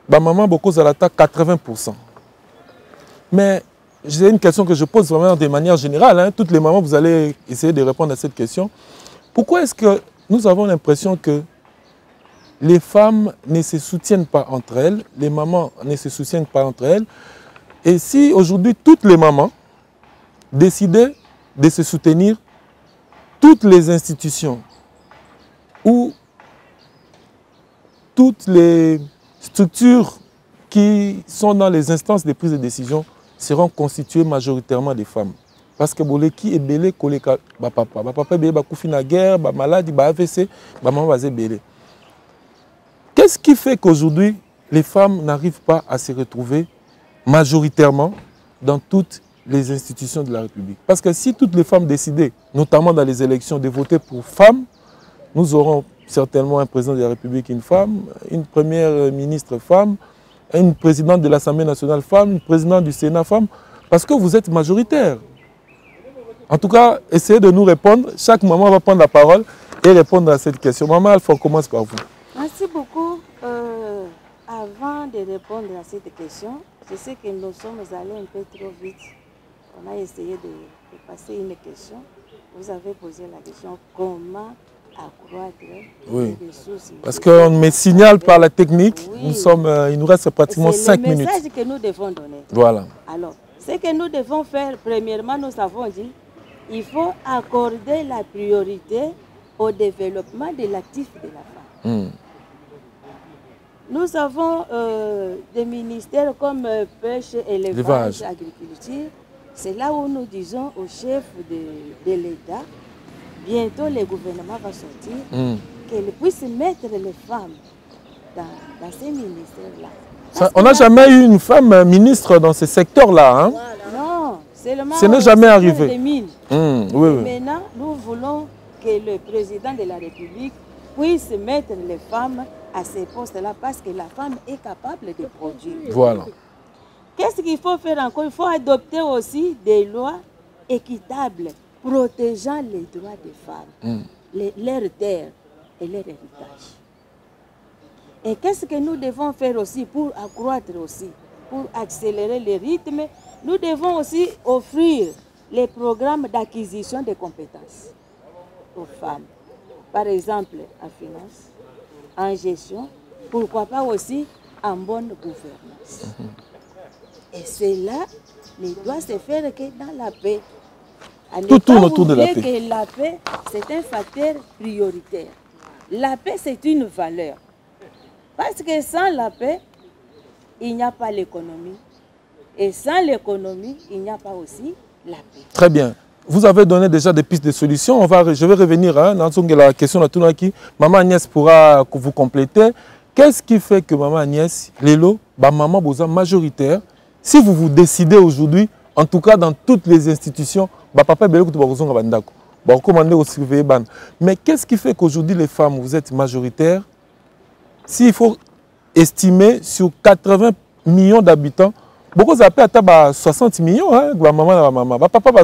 maman, beaucoup à l'attaque 80%. Mais j'ai une question que je pose vraiment de manière générale. Hein. Toutes les mamans, vous allez essayer de répondre à cette question. Pourquoi est-ce que nous avons l'impression que les femmes ne se soutiennent pas entre elles, les mamans ne se soutiennent pas entre elles? Et si aujourd'hui toutes les mamans décidaient de se soutenir, toutes les institutions ou toutes les structures qui sont dans les instances de prise de décision seront constituées majoritairement des femmes. Parce que boleki est belé koleka papa est belé bakufi na guerre, ba maladie, ba AVC, ba maman bazé belé. Qu'est-ce qui fait qu'aujourd'hui, les femmes n'arrivent pas à se retrouver majoritairement dans toutes les institutions de la République? Parce que si toutes les femmes décidaient, notamment dans les élections, de voter pour femmes, nous aurons certainement un président de la République, une femme, une première ministre femme, une présidente de l'Assemblée nationale femme, une présidente du Sénat femme, parce que vous êtes majoritaire. En tout cas, essayez de nous répondre. Chaque maman va prendre la parole et répondre à cette question. Maman Alpha, on commence par vous. Merci beaucoup. Avant de répondre à cette question, je sais que nous sommes allés un peu trop vite. On a essayé de passer une question. Vous avez posé la question comment accroître les ressources. Parce qu'on me signale par la technique, il nous reste pratiquement 5 minutes. C'est le message que nous devons donner. Voilà. Alors, ce que nous devons faire, premièrement, nous avons dit, il faut accorder la priorité au développement de l'actif de la femme. Nous avons des ministères comme pêche, élevage, agriculture. C'est là où nous disons au chef de l'État, bientôt le gouvernement va sortir, qu'elle puisse mettre les femmes dans ces ministères-là. On n'a jamais eu une femme ministre dans ce secteur-là. Hein? Non, seulement ce n'est jamais arrivé. Des mines. Maintenant, nous voulons que le président de la République puisse mettre les femmes à ces postes-là parce que la femme est capable de produire. Voilà. Qu'est-ce qu'il faut faire encore? Il faut adopter aussi des lois équitables protégeant les droits des femmes, leurs terres et leur héritage. Et qu'est-ce que nous devons faire aussi pour accroître aussi, pour accélérer les rythmes? Nous devons aussi offrir les programmes d'acquisition de compétences aux femmes. Par exemple, en finance, en gestion, pourquoi pas aussi en bonne gouvernance. Et cela ne doit se faire que dans la paix. Tout tourne autour de la paix. Que la paix, c'est un facteur prioritaire. La paix, c'est une valeur. Parce que sans la paix, il n'y a pas l'économie. Et sans l'économie, il n'y a pas aussi la paix. Très bien. vous avez donné déjà des pistes de solutions. Je vais revenir dans la question de Tunaki. Maman Agnès pourra vous compléter. Qu'est-ce qui fait que Maman Agnès, Lelo, Maman Boza majoritaire, si vous vous décidez aujourd'hui, en tout cas dans toutes les institutions, papa mais qu'est-ce qui fait qu'aujourd'hui les femmes, vous êtes majoritaires? S'il faut estimer sur 80 millions d'habitants, beaucoup appellent à 60 millions, hein, maman, papa,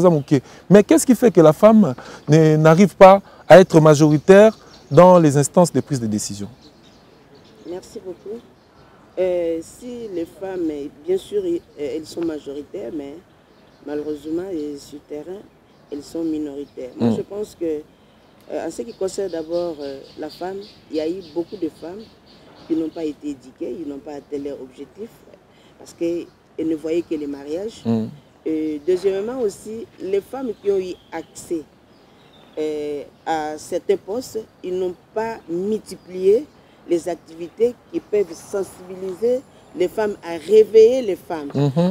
mais qu'est-ce qui fait que la femme n'arrive pas à être majoritaire dans les instances de prise de décision? Merci beaucoup. Si les femmes, bien sûr, elles sont majoritaires, mais malheureusement, sur le terrain, elles sont minoritaires. Moi, je pense que, en ce qui concerne d'abord la femme, il y a eu beaucoup de femmes qui n'ont pas été éduquées, ils n'ont pas atteint leur objectif, parce qu'elles ne voyaient que les mariages. Deuxièmement aussi, les femmes qui ont eu accès à certains postes, ils n'ont pas multiplié les activités qui peuvent sensibiliser les femmes à réveiller les femmes.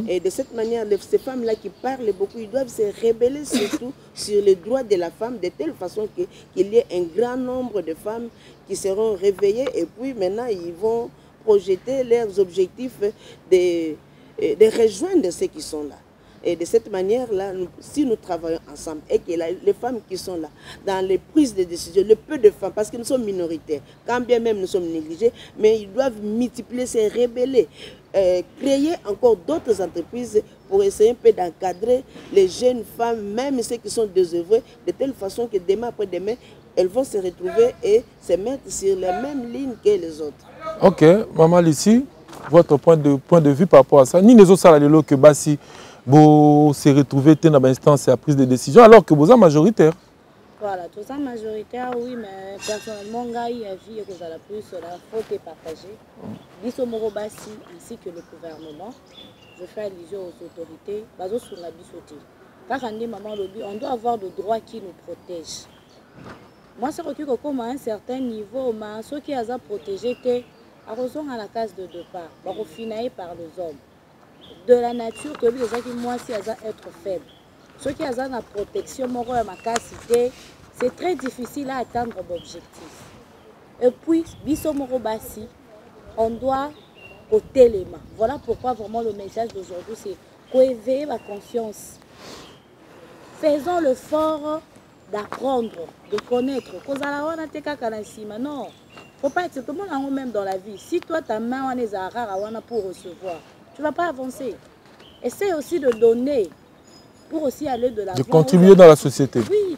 Et de cette manière, ces femmes-là qui parlent beaucoup, ils doivent se rebeller surtout sur les droits de la femme, de telle façon qu'il y ait un grand nombre de femmes qui seront réveillées et puis maintenant ils vont projeter leurs objectifs de rejoindre ceux qui sont là. Et de cette manière-là, si nous travaillons ensemble et que les femmes qui sont là, dans les prises de décision, le peu de femmes, parce que nous sommes minoritaires, quand bien même nous sommes négligés, mais ils doivent multiplier, se rebeller, créer encore d'autres entreprises pour essayer un peu d'encadrer les jeunes femmes, même ceux qui sont désœuvrés, de telle façon que demain après-demain, elles vont se retrouver et se mettre sur la même ligne que les autres. Ok, Maman Lucie, votre point de vue par rapport à ça, ni les autres salariés que Bassi, vous se retrouvez dans l'instance et la prise de décision alors que vous êtes majoritaire. Voilà, tout ça majoritaire, oui, mais personnellement, il y a vu que ça la plus la faute est partagée. Biso Morobassi ainsi que le gouvernement, je fais allusion aux autorités, baso sur la bisoté. Car on doit avoir le droit qui nous protège. Moi, c'est que comme à un certain niveau, ceux qui ont protégé étaient à la case de départ, financés par les hommes. De la nature, que les gens qui moi si être faible. Ceux qui ont la protection, c'est très difficile à atteindre l'objectif. Et puis, biso Morobassi, on doit ôter les mains. Voilà pourquoi vraiment le message d'aujourd'hui, c'est qu'éveiller la conscience. Faisons l'effort d'apprendre, de connaître. Non, faut pas être tout le monde même dans la vie. Si toi ta main est pour recevoir, tu ne vas pas avancer. Essaye aussi de donner pour aussi aller de l'avant. De contribuer dans la société. Oui,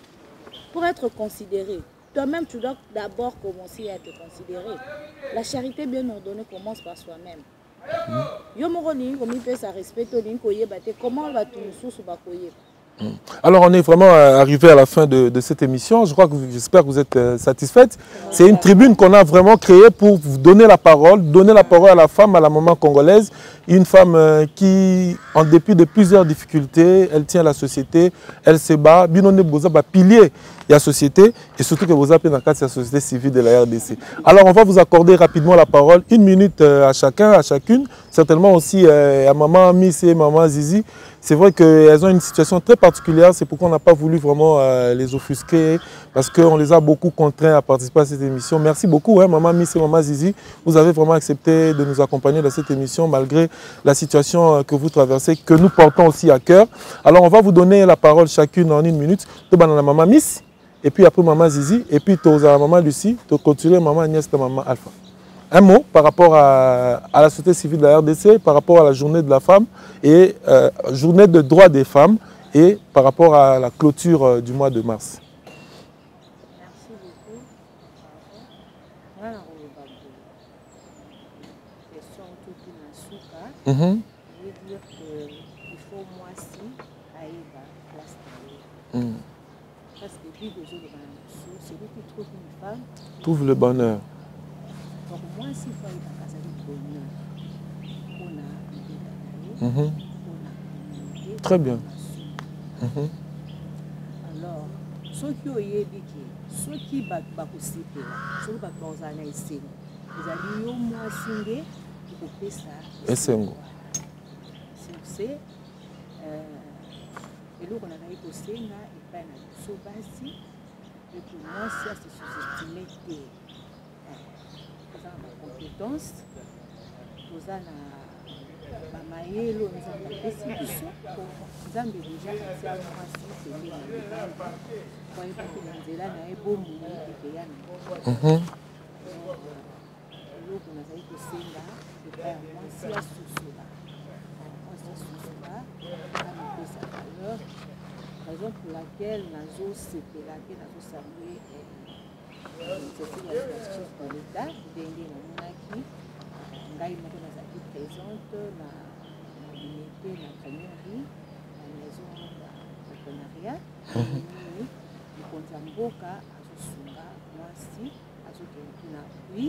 pour être considéré. Toi-même, tu dois d'abord commencer à te considérer. La charité bien ordonnée commence par soi-même. Comment va tout Alors on est vraiment arrivé à la fin de cette émission. J'espère que vous êtes satisfaite. C'est une tribune qu'on a vraiment créée pour vous donner la parole à la femme, à la maman congolaise. Une femme qui, en dépit de plusieurs difficultés, elle tient la société, elle se bat. Binone Boza va pilier la société et surtout que vous appelez dans le cadre de la société civile de la RDC. Alors on va vous accorder rapidement la parole, 1 minute à chacun, à chacune. Certainement aussi à maman Miss et maman Zizi. C'est vrai qu'elles ont une situation très particulière, c'est pourquoi on n'a pas voulu vraiment les offusquer, parce qu'on les a beaucoup contraints à participer à cette émission. Merci beaucoup, hein, maman Miss et maman Zizi. Vous avez vraiment accepté de nous accompagner dans cette émission, malgré la situation que vous traversez, que nous portons aussi à cœur. Alors, on va vous donner la parole chacune en 1 minute. Tout le monde a maman Miss, et puis après maman Zizi, et puis tu as maman Lucie, tu continues maman Agnès et maman Alpha. Un mot par rapport à la société civile de la RDC, par rapport à la journée de la femme et journée de droits des femmes et par rapport à la clôture du mois de mars. Merci beaucoup. Voilà, je veux dire qu'il faut moi si Aïba place. Parce que depuis deux jours, celui qui trouve une femme trouve le bonheur. Donc moi, s'il faut aller dans le bonheur, on a une communauté. Très bien. Alors, ceux qui ont dit ceux qui battent aussi, ceux qui battent dans un essai, vous allez au moins signer pour faire ça. Essengo. C'est eloko na ngai kosenga epai na biso basi epo mwasi ase sous-estime te toza na bacompétence toza na bamayelo nzambe apesi biso po nzambe deja atia mwasi pembeni na libanda po ayeba te na nzela na ye bomoi ekeya na eloko nazali kosenga epai ya mwasi asusola amipesa valeur raison pour laquelle nazosepelaki nazosalue initiative ya justice de l'état ndenge namonaki ngai moko nazalaki présente na unité na camionnerie na maison ya partenariat nini mokonzi ya mboka azosunga mwasi azokende mpona wi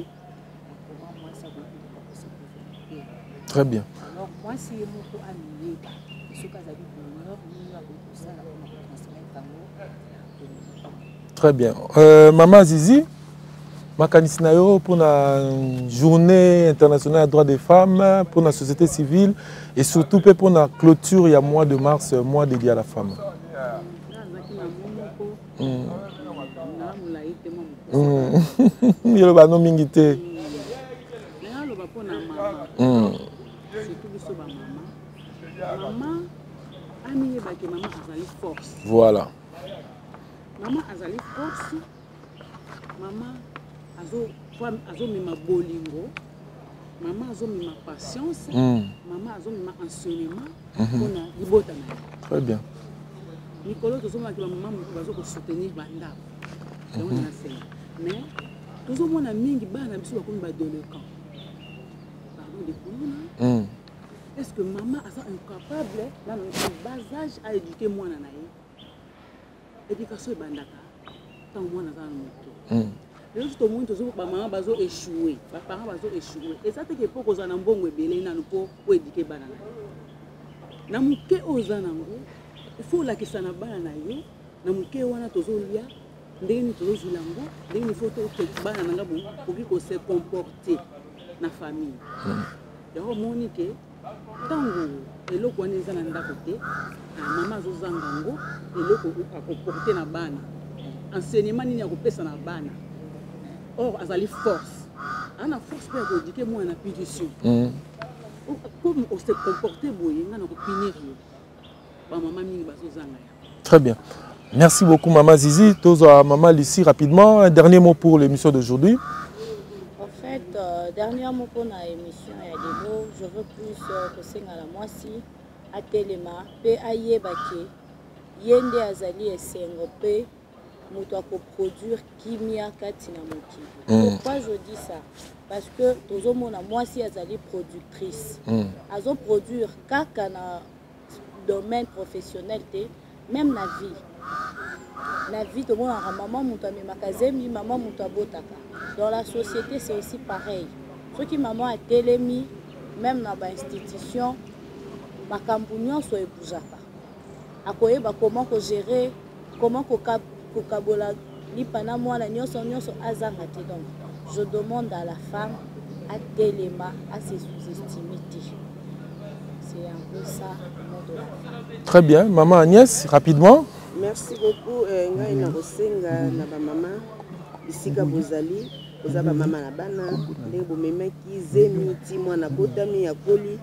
akoma mwasi akokuka kosekozote. Très bien. Alors mwasi ye moko amiyeba soki azali bonheur nini akoki kosala mpona kotransmettre yango. Très bien. Maman Zizi, makanisi na yo pour la journée internationale des droits des femmes, pour la société civile et surtout pour la clôture il y a mois de mars, mois dédié à la femme. Il y a le mingité. Voilà. Maman azali force, maman azo mima bolingo, maman azo mima patience, maman azo mima enseignement pour na libota na. Très bien. Nicolas tozoma ki maman bazo ko soutenir banda. Donc na c'est. Mais tozomona mingi bana biso ba komi ba délinquant. Pardon de pour. Est-ce que maman est incapable dans le bas âge à éduquer moi na ye? Éducation bandaka tant moi na moto les autres monde toujours ba maman bazo échouer ba parents bazo échouer et ça te que pour kozana mbongo ebele na pour éduquer bana na muke ozana ngo il faut la kisa na bana na yo na muke wana tozolia ndeni tozozulango ndeni faut to bana na ngabo pour qu'il se comporter na famille donc monique tango eloko wana eza na ndako te mama azozanga ngo eloko akoporte na bana enseignement nini akopesa na bana or azali force ana force pe akodike moi na punition comme on se comporter boye nga na kopinir yo ba mama mingi bazozanga ya. Très bien. Merci beaucoup Maman Zizi. Tozo à Maman Lucie rapidement. Un dernier mot pour l'émission d'aujourd'hui. En fait, dernier mot pour l'émission ya debo, je veux plus que senga la mwasi atelema pe ayebake yende azali esengo pe muto akoproduire kimia kati na mokili. Pourquoi je dis ça? Parce que tozomona mwasi azali productrice. Azo produire kaka na domaine professionnel te, même na vie. La vie de moi, maman muto amemakazemi, maman muto abotaka. Dans la société, c'est aussi pareil. Ceux qui maman a télémi, même dans l'institution, ma campagne soit épousaka. Akoyeba comment gérer, comment kokabola lipana mwana nyonso azanga te. Donc je demande à la femme à téléma, à se sous-estimer. C'est un peu ça le mot de la femme. Très bien, maman Agnès, rapidement. Merci beaucoup. Ngai na kosenga na ba mama isika bozali, oza ba mama na bana, ndenge bomemaki zemi ti mwana botami ya koli.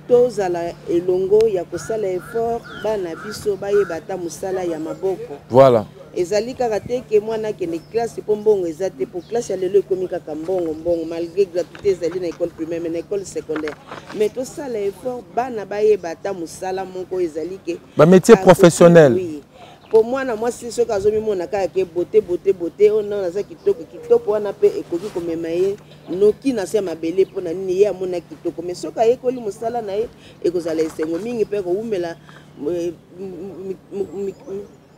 Tozala elongo ya kosala effort bana biso bayeba ta musala ya maboko. Voilà. Ezali kaka te ke mwana kende classe po mbongo eza te po classe ya lelo ekomi kaka mbongo malgré gratuité ezali na école primaire mais na école secondaire. Mais tosala effort bana bayeba ta musala moko ezali ke ba métier professionnel. Oui. Pour moi na moi c'est ce que azomi mona kaka ke beauté on na za kitoko wana pe ekoki komema ye noki na se mabele po na nini ye amona kitoko mais soka ekoli musala na ye ekozala esengo mingi pe ko umela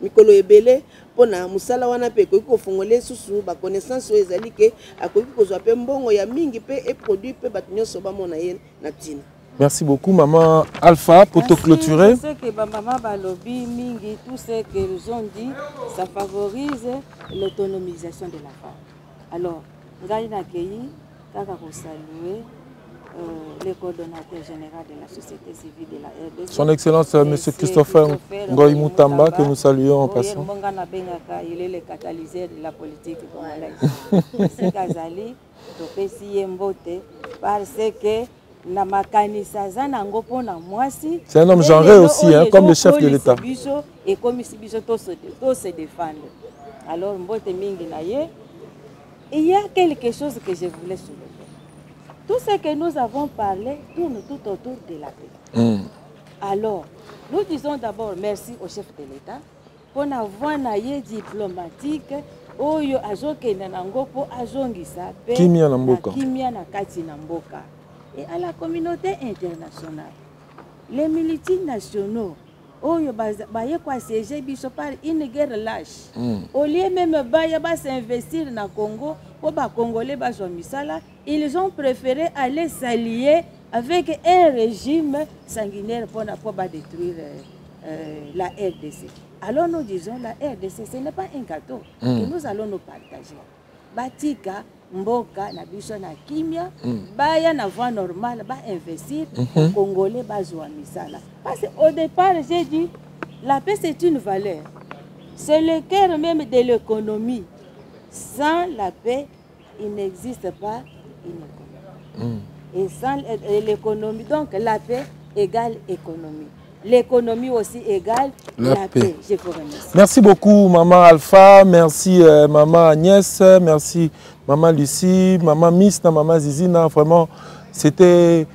mikolo ebele pona musala wana pe ko fongoler susu ba connaissance o ezali ke akoki kozwa pe mbongo ya mingi pe et produit pe batunyo ba mona ye na tina. Merci beaucoup maman Alpha pour te clôturer. Tout ce que maman Balobi mingi, tout ce qu'ils ont dit, ça favorise l'autonomisation de la femme. Alors, nous allons accueillir, kaka ko saluer le coordonnateur général de la société civile de la RDC. Son Excellence, M. Christopher Ngoy Moutamba, que nous saluons en passant. Il est le catalyseur de la politique congolaise. C'est Kazali, parce que c'est un homme genré aussi, hein, comme le chef de l'État. Et comme ici, tous se défendent. Alors, il y a quelque chose que je voulais soulever. Tout ce que nous avons parlé tourne tout autour de la paix. Alors, nous disons d'abord merci au chef de l'État pour avoir un diplomatique oyo azokenda nango po azongisa paix kimia na mboka et à la communauté internationale. Les multinationaux oyo baye kwa siéger biso par une guerre lâche. Au lieu même baya s'investir na Congo pour ba congolais bazwa misala, ils ont préféré aller s'allier avec un régime sanguinaire pour détruire la RDC. Alors nous disons la RDC, ce n'est pas un gâteau que nous allons nous partager. Batika, Mboka, na biso na kimia, baya na voie normale, ba investir, Congolais bazwa misala. Parce qu'au départ, j'ai dit, la paix c'est une valeur. C'est le cœur même de l'économie. Sans la paix, il n'existe pas une économie. Et sans l'économie, donc la paix égale économie. L'économie aussi égale la paix. Je vous remercie. Merci beaucoup, Maman Alpha. Merci, Maman Agnès. Merci, Maman Lucie, Maman Miss, Maman Zizina. Vraiment, c'était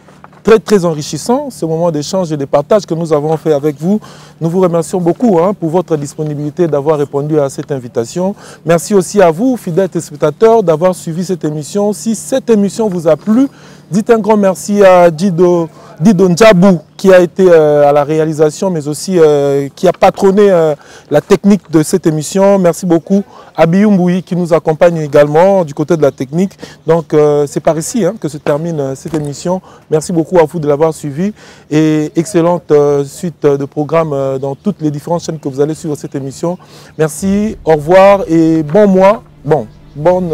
très, très enrichissant, ce moment d'échange et de partage que nous avons fait avec vous. Nous vous remercions beaucoup pour votre disponibilité d'avoir répondu à cette invitation. Merci aussi à vous, fidèles téléspectateurs, d'avoir suivi cette émission. Si cette émission vous a plu, dites un grand merci à Dido Njabou qui a été à la réalisation, mais aussi qui a patronné la technique de cette émission. Merci beaucoup à Biyumboui qui nous accompagne également du côté de la technique. Donc c'est par ici que se termine cette émission. Merci beaucoup à vous de l'avoir suivi et excellente suite de programmes dans toutes les différentes chaînes que vous allez suivre cette émission. Merci, au revoir et bon mois, bonne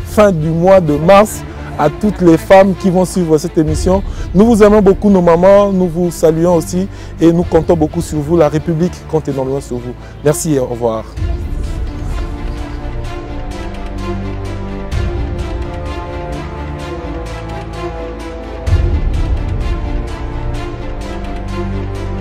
fin du mois de mars à toutes les femmes qui vont suivre cette émission. Nous vous aimons beaucoup, nos mamans, nous vous saluons aussi et nous comptons beaucoup sur vous. La République compte énormément sur vous. Merci et au revoir.